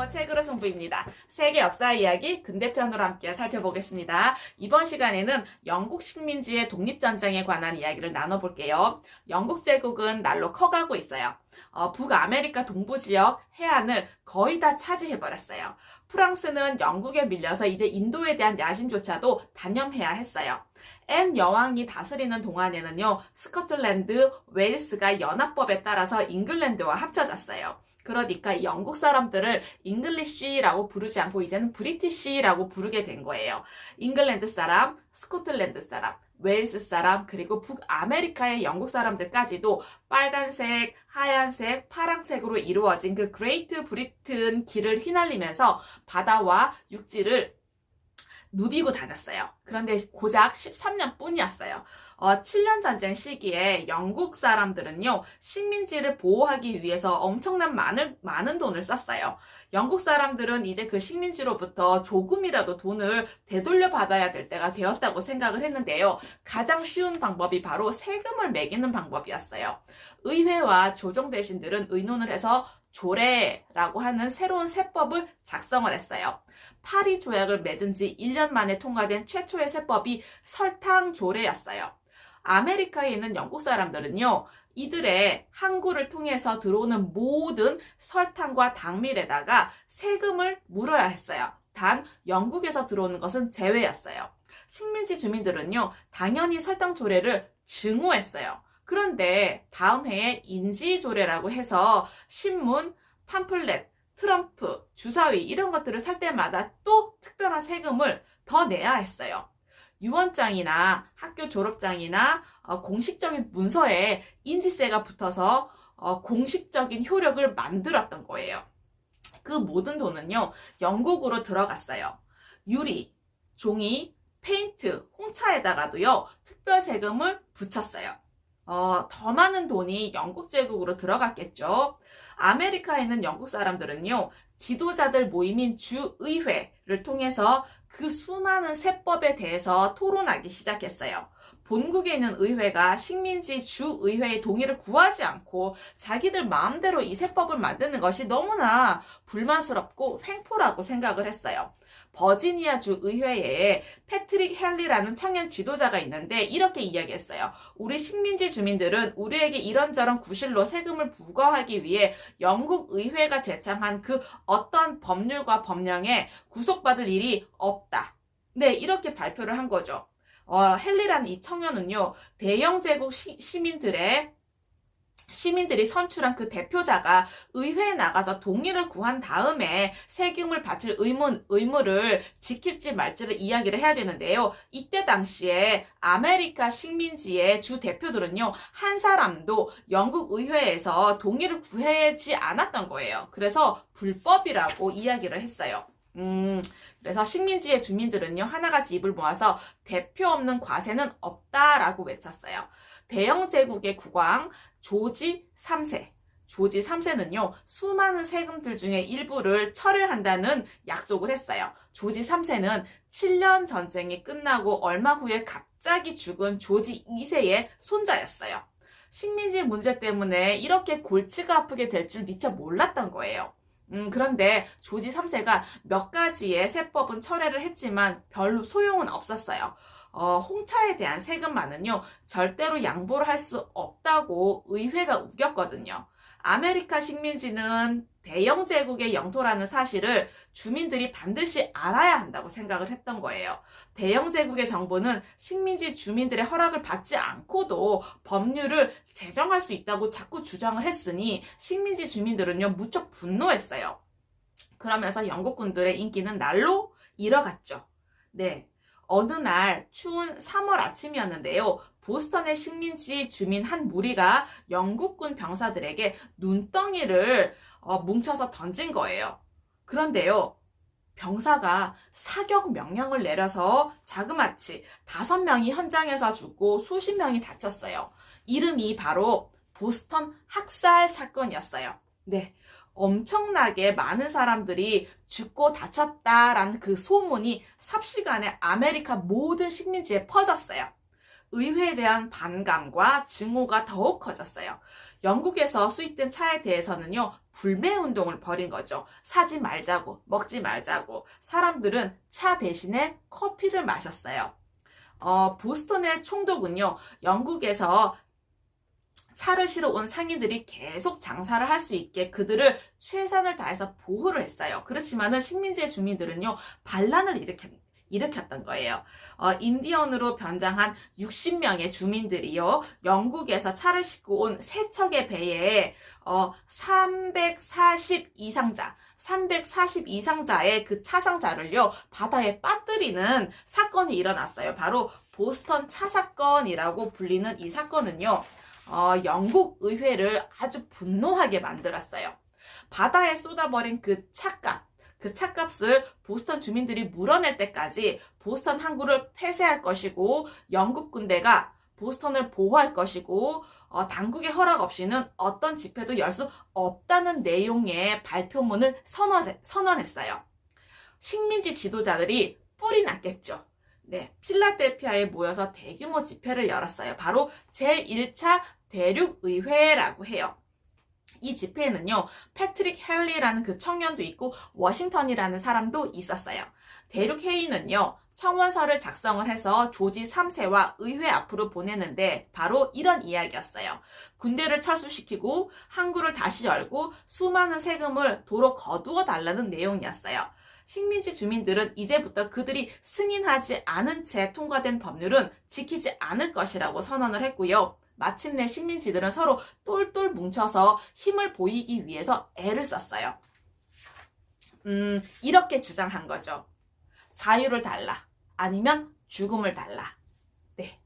책으로 승부입니다. 세계 역사 이야기 근대편으로 함께 살펴보겠습니다. 이번 시간에는 영국 식민지의 독립전쟁에 관한 이야기를 나눠볼게요. 영국 제국은 날로 커가고 있어요. 북아메리카 동부 지역 해안을 거의 다 차지해버렸어요. 프랑스는 영국에 밀려서 이제 인도에 대한 야심조차도 단념해야 했어요. 앤 여왕이 다스리는 동안에는요, 스코틀랜드, 웨일스가 연합법에 따라서 잉글랜드와 합쳐졌어요. 그러니까 영국 사람들을 잉글리쉬라고 부르지 않고 이제는 브리티쉬라고 부르게 된 거예요. 잉글랜드 사람, 스코틀랜드 사람, 웨일스 사람, 그리고 북아메리카의 영국 사람들까지도 빨간색, 하얀색, 파란색으로 이루어진 그 그레이트 브리튼 길을 휘날리면서 바다와 육지를 누비고 다녔어요. 그런데 고작 13년 뿐이었어요. 7년 전쟁 시기에 영국 사람들은요, 식민지를 보호하기 위해서 엄청난 많은 돈을 썼어요. 영국 사람들은 이제 그 식민지로부터 조금이라도 돈을 되돌려 받아야 될 때가 되었다고 생각을 했는데요. 가장 쉬운 방법이 바로 세금을 매기는 방법이었어요. 의회와 조정 대신들은 의논을 해서 조례라고 하는 새로운 세법을 작성을 했어요. 파리 조약을 맺은 지 1년 만에 통과된 최초의 세법이 설탕 조례였어요. 아메리카에 있는 영국 사람들은요, 이들의 항구를 통해서 들어오는 모든 설탕과 당밀에다가 세금을 물어야 했어요. 단 영국에서 들어오는 것은 제외였어요. 식민지 주민들은요, 당연히 설탕 조례를 증오했어요. 그런데 다음 해에 인지조례라고 해서 신문, 팜플렛, 트럼프, 주사위 이런 것들을 살 때마다 또 특별한 세금을 더 내야 했어요. 유언장이나 학교 졸업장이나 공식적인 문서에 인지세가 붙어서 공식적인 효력을 만들었던 거예요. 그 모든 돈은요, 영국으로 들어갔어요. 유리, 종이, 페인트, 홍차에다가도요, 특별 세금을 붙였어요. 더 많은 돈이 영국 제국으로 들어갔겠죠. 아메리카에 있는 영국 사람들은요, 지도자들 모임인 주의회를 통해서 그 수많은 세법에 대해서 토론하기 시작했어요. 본국에 있는 의회가 식민지 주의회의 동의를 구하지 않고 자기들 마음대로 이 세법을 만드는 것이 너무나 불만스럽고 횡포라고 생각을 했어요. 버지니아 주 의회에 패트릭 헨리라는 청년 지도자가 있는데 이렇게 이야기했어요. 우리 식민지 주민들은 우리에게 이런저런 구실로 세금을 부과하기 위해 영국 의회가 제창한 그 어떤 법률과 법령에 구속받을 일이 없다. 네, 이렇게 발표를 한 거죠. 헨리라는 이 청년은요, 대영 제국 시민들이 선출한 그 대표자가 의회에 나가서 동의를 구한 다음에 세금을 바칠 의무를 지킬지 말지를 이야기를 해야 되는데요. 이때 당시에 아메리카 식민지의 주 대표들은요, 한 사람도 영국 의회에서 동의를 구하지 않았던 거예요. 그래서 불법이라고 이야기를 했어요. 그래서 식민지의 주민들은요, 하나같이 입을 모아서 대표 없는 과세는 없다라고 외쳤어요. 대영 제국의 국왕 조지 3세는요, 수많은 세금들 중에 일부를 철회한다는 약속을 했어요. 조지 3세는 7년 전쟁이 끝나고 얼마 후에 갑자기 죽은 조지 2세의 손자였어요. 식민지 문제 때문에 이렇게 골치가 아프게 될 줄 미처 몰랐던 거예요. 그런데 조지 3세가 몇 가지의 세법은 철회를 했지만 별로 소용은 없었어요. 홍차에 대한 세금만은요, 절대로 양보를 할 수 없다고 의회가 우겼거든요. 아메리카 식민지는 대영 제국의 영토라는 사실을 주민들이 반드시 알아야 한다고 생각을 했던 거예요. 대영 제국의 정부는 식민지 주민들의 허락을 받지 않고도 법률을 제정할 수 있다고 자꾸 주장을 했으니 식민지 주민들은요, 무척 분노했어요. 그러면서 영국군들의 인기는 날로 잃어갔죠. 네. 어느 날 추운 3월 아침이었는데요. 보스턴의 식민지 주민 한 무리가 영국군 병사들에게 눈덩이를 뭉쳐서 던진 거예요. 그런데요, 병사가 사격 명령을 내려서 자그마치 5명이 현장에서 죽고 수십 명이 다쳤어요. 이름이 바로 보스턴 학살 사건이었어요. 네. 엄청나게 많은 사람들이 죽고 다쳤다라는 그 소문이 삽시간에 아메리카 모든 식민지에 퍼졌어요. 의회에 대한 반감과 증오가 더욱 커졌어요. 영국에서 수입된 차에 대해서는요, 불매 운동을 벌인 거죠. 사지 말자고, 먹지 말자고. 사람들은 차 대신에 커피를 마셨어요. 보스턴의 총독은요, 영국에서 차를 실어 온 상인들이 계속 장사를 할 수 있게 그들을 최선을 다해서 보호를 했어요. 그렇지만은 식민지의 주민들은요, 반란을 일으켰던 거예요. 인디언으로 변장한 60명의 주민들이요, 영국에서 차를 싣고 온 세 척의 배에 340이상자의 그 차상자를요, 바다에 빠뜨리는 사건이 일어났어요. 바로 보스턴 차 사건이라고 불리는 이 사건은요, 영국 의회를 아주 분노하게 만들었어요. 바다에 쏟아버린 그 차값을 보스턴 주민들이 물어낼 때까지 보스턴 항구를 폐쇄할 것이고, 영국 군대가 보스턴을 보호할 것이고, 당국의 허락 없이는 어떤 집회도 열 수 없다는 내용의 발표문을 선언했어요. 식민지 지도자들이 뿔이 났겠죠. 네, 필라델피아에 모여서 대규모 집회를 열었어요. 바로 제1차 대륙의회라고 해요. 이 집회에는요, 패트릭 헨리라는 그 청년도 있고 워싱턴이라는 사람도 있었어요. 대륙회의는요, 청원서를 작성을 해서 조지 3세와 의회 앞으로 보내는데 바로 이런 이야기였어요. 군대를 철수시키고 항구를 다시 열고 수많은 세금을 도로 거두어 달라는 내용이었어요. 식민지 주민들은 이제부터 그들이 승인하지 않은 채 통과된 법률은 지키지 않을 것이라고 선언을 했고요. 마침내 식민지들은 서로 똘똘 뭉쳐서 힘을 보이기 위해서 애를 썼어요. 이렇게 주장한 거죠. 자유를 달라. 아니면 죽음을 달라. 네.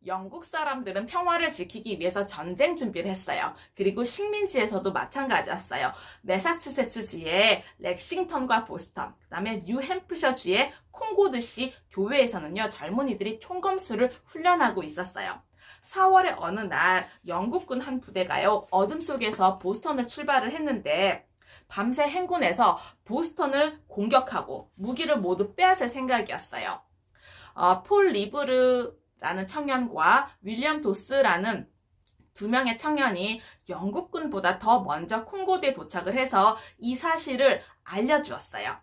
영국 사람들은 평화를 지키기 위해서 전쟁 준비를 했어요. 그리고 식민지에서도 마찬가지였어요. 매사추세츠주의 렉싱턴과 보스턴, 그 다음에 뉴햄프셔주의 콩고드시 교회에서는요, 젊은이들이 총검술을 훈련하고 있었어요. 4월의 어느 날 영국군 한 부대가요, 어둠 속에서 보스턴을 출발을 했는데 밤새 행군해서 보스턴을 공격하고 무기를 모두 빼앗을 생각이었어요. 폴 리브르라는 청년과 윌리엄 도스라는 두 명의 청년이 영국군보다 더 먼저 콩고드에 도착을 해서 이 사실을 알려주었어요.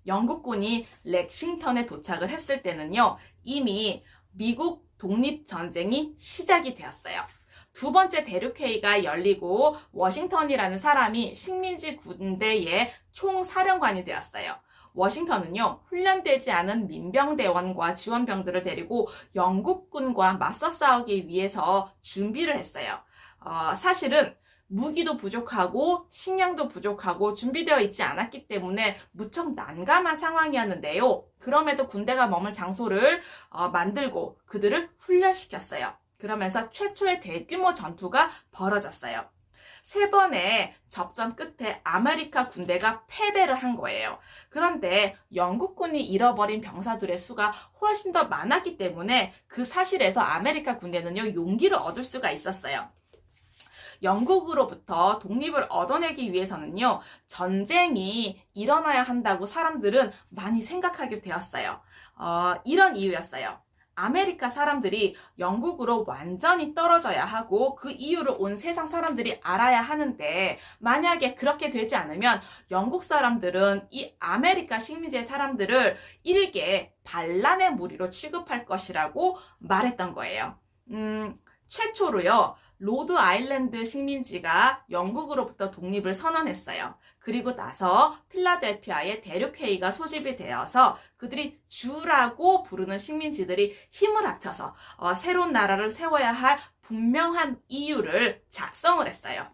영국군이 렉싱턴에 도착을 했을 때는요, 이미 미국 독립전쟁이 시작이 되었어요. 두 번째 대륙회의가 열리고 워싱턴이라는 사람이 식민지 군대의 총사령관이 되었어요. 워싱턴은요, 훈련되지 않은 민병대원과 지원병들을 데리고 영국군과 맞서 싸우기 위해서 준비를 했어요. 사실은 무기도 부족하고 식량도 부족하고 준비되어 있지 않았기 때문에 무척 난감한 상황이었는데요. 그럼에도 군대가 머물 장소를 만들고 그들을 훈련시켰어요. 그러면서 최초의 대규모 전투가 벌어졌어요. 3번의 접전 끝에 아메리카 군대가 패배를 한 거예요. 그런데 영국군이 잃어버린 병사들의 수가 훨씬 더 많았기 때문에 그 사실에서 아메리카 군대는요, 용기를 얻을 수가 있었어요. 영국으로부터 독립을 얻어내기 위해서는요, 전쟁이 일어나야 한다고 사람들은 많이 생각하게 되었어요. 이런 이유였어요. 아메리카 사람들이 영국으로 완전히 떨어져야 하고 그 이유를 온 세상 사람들이 알아야 하는데, 만약에 그렇게 되지 않으면 영국 사람들은 이 아메리카 식민지의 사람들을 일개 반란의 무리로 취급할 것이라고 말했던 거예요. 최초로요, 로드 아일랜드 식민지가 영국으로부터 독립을 선언했어요. 그리고 나서 필라델피아의 대륙회의가 소집이 되어서 그들이 주라고 부르는 식민지들이 힘을 합쳐서 새로운 나라를 세워야 할 분명한 이유를 작성을 했어요.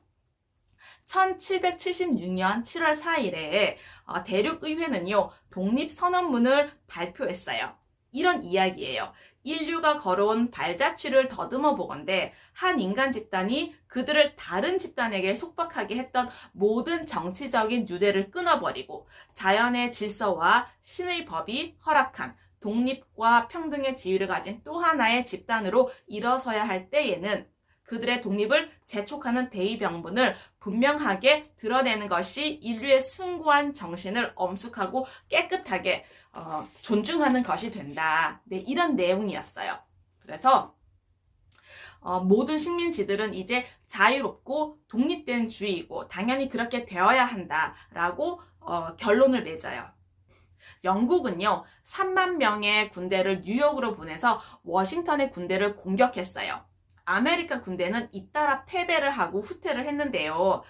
1776년 7월 4일에 대륙의회는요, 독립선언문을 발표했어요. 이런 이야기예요. 인류가 걸어온 발자취를 더듬어 보건대 한 인간 집단이 그들을 다른 집단에게 속박하게 했던 모든 정치적인 유대를 끊어버리고 자연의 질서와 신의 법이 허락한 독립과 평등의 지위를 가진 또 하나의 집단으로 일어서야 할 때에는 그들의 독립을 재촉하는 대의명분을 분명하게 드러내는 것이 인류의 숭고한 정신을 엄숙하고 깨끗하게 존중하는 것이 된다. 네, 이런 내용이었어요. 그래서 모든 식민지들은 이제 자유롭고 독립된 주의이고 당연히 그렇게 되어야 한다라고 결론을 맺어요. 영국은요, 3만 명의 군대를 뉴욕으로 보내서 워싱턴의 군대를 공격했어요. 아메리카 군대는 잇따라 패배를 하고 후퇴를 했는데요.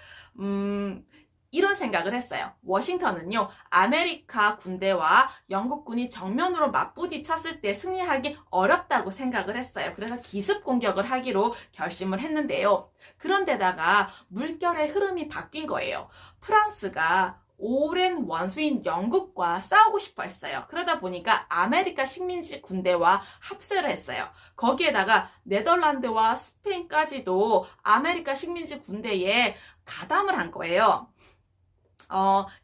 이런 생각을 했어요. 워싱턴은요, 아메리카 군대와 영국군이 정면으로 맞부딪혔을 때 승리하기 어렵다고 생각을 했어요. 그래서 기습 공격을 하기로 결심을 했는데요. 그런데다가 물결의 흐름이 바뀐 거예요. 프랑스가 오랜 원수인 영국과 싸우고 싶어 했어요. 그러다 보니까 아메리카 식민지 군대와 합세를 했어요. 거기에다가 네덜란드와 스페인까지도 아메리카 식민지 군대에 가담을 한 거예요.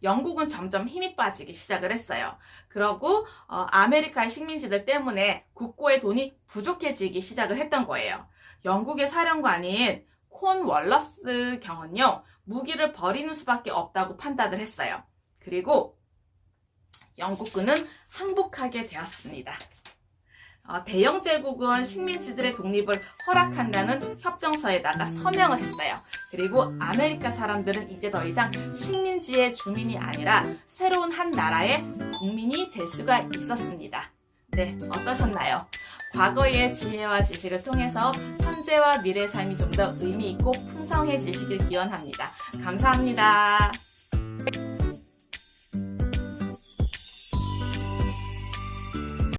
영국은 점점 힘이 빠지기 시작을 했어요. 그러고 아메리카의 식민지들 때문에 국고의 돈이 부족해지기 시작을 했던 거예요. 영국의 사령관인 콘월러스 경은요, 무기를 버리는 수밖에 없다고 판단을 했어요. 그리고 영국군은 항복하게 되었습니다. 대영 제국은 식민지들의 독립을 허락한다는 협정서에다가 서명을 했어요. 그리고 아메리카 사람들은 이제 더 이상 식민지의 주민이 아니라 새로운 한 나라의 국민이 될 수가 있었습니다. 네, 어떠셨나요? 과거의 지혜와 지식을 통해서 현재와 미래의 삶이 좀 더 의미 있고 풍성해지시길 기원합니다. 감사합니다.